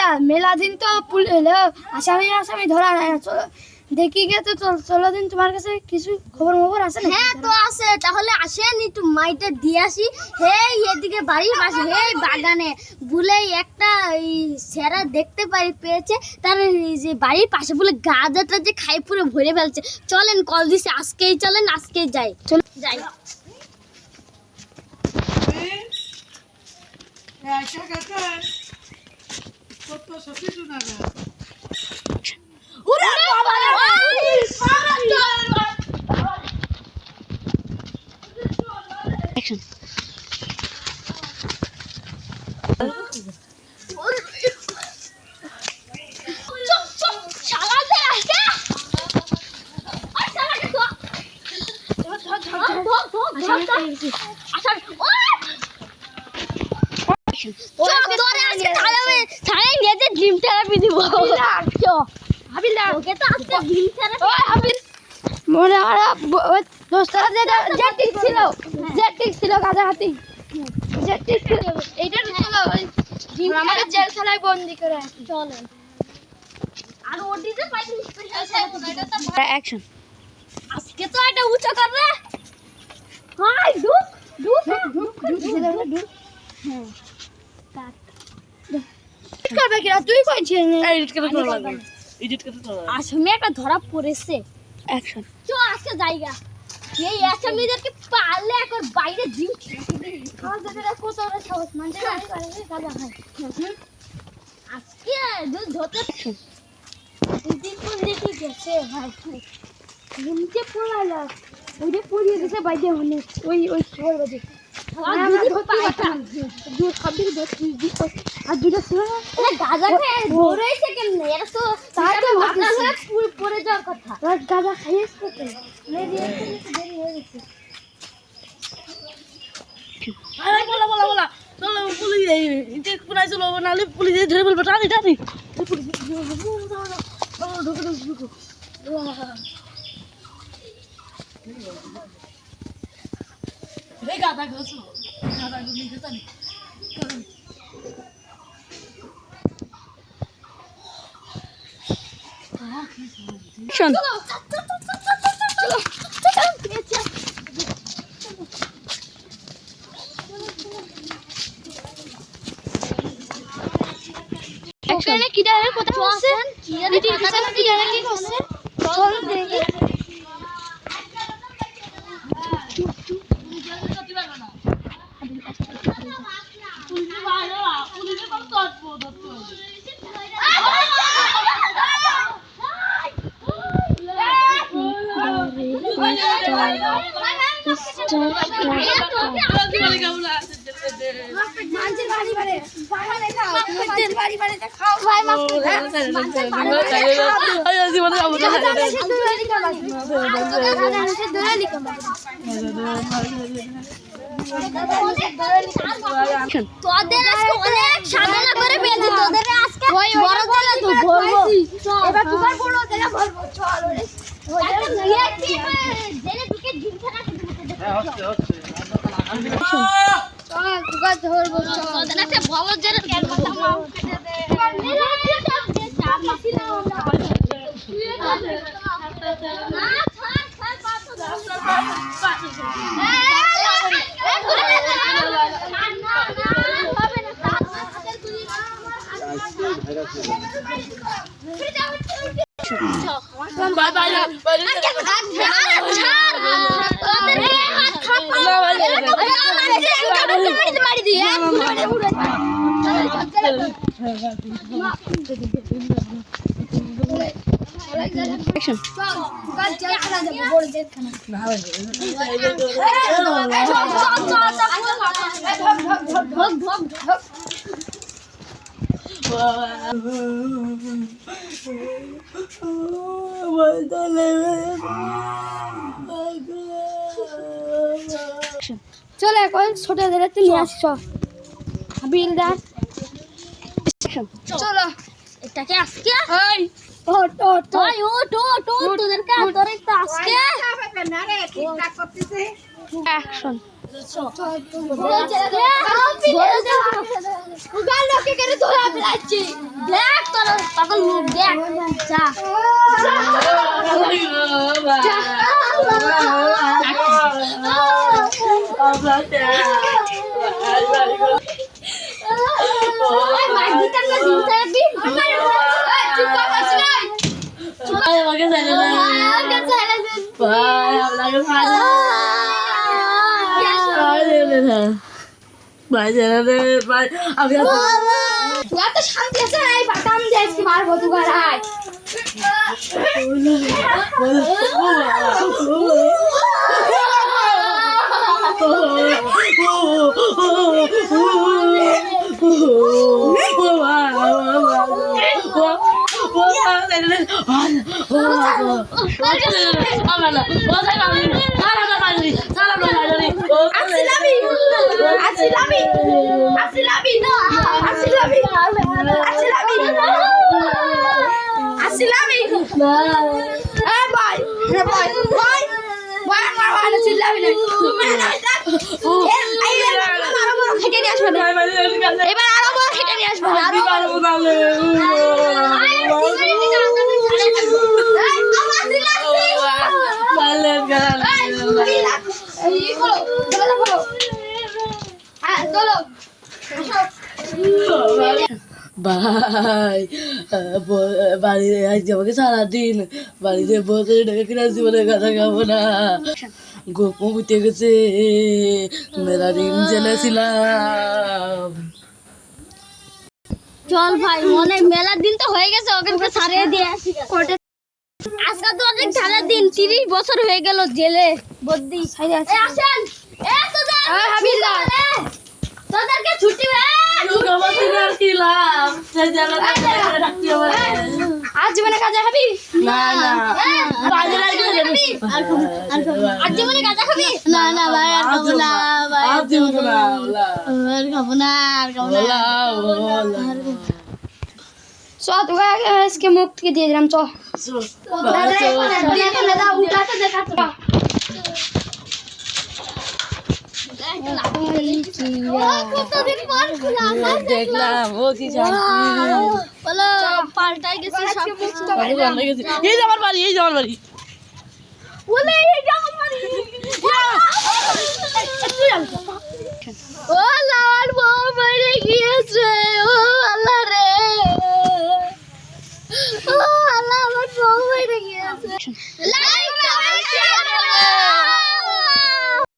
দাদা মেলা দিন তো আসামি ধরা নাই না, চলো দেখি গে। তো চলো দিন, তোমার কাছে কিছু খবর আছে না? হ্যাঁ তো আছে, তাহলে আসেন একটু মাইটা দিয়ে আসি। হেই এদিকে বাড়ির পাশে হেই বাগানে বলে একটা সেরা দেখতে পেয়েছে, তার এই যে বাড়ির পাশে বলে গাঁজাটা যে খাই পুরো ভরে ফেলছে। চলেন কল দিছে, আজকেই চলেন, আজকেই যাই, চলো যাই। বন্দি করে চলেন আর ওটিতে পাইছি অ্যাকশন। আজকে তো একটা উঁচু করবে। হাই ডুক ডুক ডুক ডুক। হ্যাঁ কাট করবে কি তুই কইছিস? এডিট করে লাগবে, এডিট করে লাগবে। আসামি একটা ধরা পড়েছে। অ্যাকশন। তো আজকে জায়গা এই আসামিদেরকে পারলে একবার বাইরে জিম আমাদের কত বড় সাহস, মানে বাড়ি বাড়ি কাজা হয়। আজকে যদি ধরতে দিন কোন দিকে গেছে ভাই, নিচে পড়াইলা ওইটা পড়িয়ে দিছে বাইরে হনে ওই সবাই বাজে আর দুটো ছিল না গাঁজা খেয়ে ধরেছে কেমনে? এরা তো তাকে পড়ে যাওয়ার কথা। গাঁজা খাইয়েছে তো দেরি হয়ে গেছে। আরে বলা চলো পুলিশ এই কোনায় চলো, নালে পুলিশ ধরে ফেলবে। টানি টানি পুলিশ ঢুকো। এই গাদা গেছো, গাদা নিতে টানি। শোন এখানে কি ডালে কথা বলছেন? কি ডালে কি করছেন? চল দেখি। তোদের আজকে অনেক সাধনা করে পেয়েছি, তোদের আজকে বড় জেলা তো বলবো। এবার তোমার বড় জেলা বলবো, চল জেনে ঢুকে ডিম ছাড়া চল তোকে ধরবো। তোদের আজকে বড় জেলা কেন কথা মাও কেটে দে। চল এখন ছোট ধরাতে নিয়ে আসছ বিলদার। চলো এটাকে আজকে ওই ওট ওট ওই ওট ওট ওট তোদেরকে তোদের তো আজকে অ্যাকশন। দেখ তোর তখন মুখ দেখ যা শান্তি আছে এই বাটাম যাইছি মারবো দুবার আয় এবার আরো বড় খেটে নিয়ে আসবো ভাই বাড়ি আজ আমাকে সারাদিন বাড়িতে বসে ডেকে কিনা জীবনে কথা খাবো না গোপন বুঝতে গেছে মেলা দিন জেলেছিলাম চল ভাই মনে মেলার দিন তো হয়ে গেছে ওকে সারিয়ে দিয়ে আসি আজকে তো অনেক ঠান্ডা দিন 30 বছর হয়ে গেল জেলে বদ্দি আসেন তোদেরকে ছুটি আজ জীবনে কাজে খাবি না না আজ জীবনে কাজে খাবি না না ভাই আর খাবো না ভাই আর খাবো না আর খাবো না চ তোকে আজকে মুখ থেকে দিয়ে দিলাম চ দেখলাম ও কি বলো পাল্টাই গেছে সব কিছু এই যে আমার বাড়ি এই যে আমার বাড়ি বলে এই যে আমার বাড়ি ও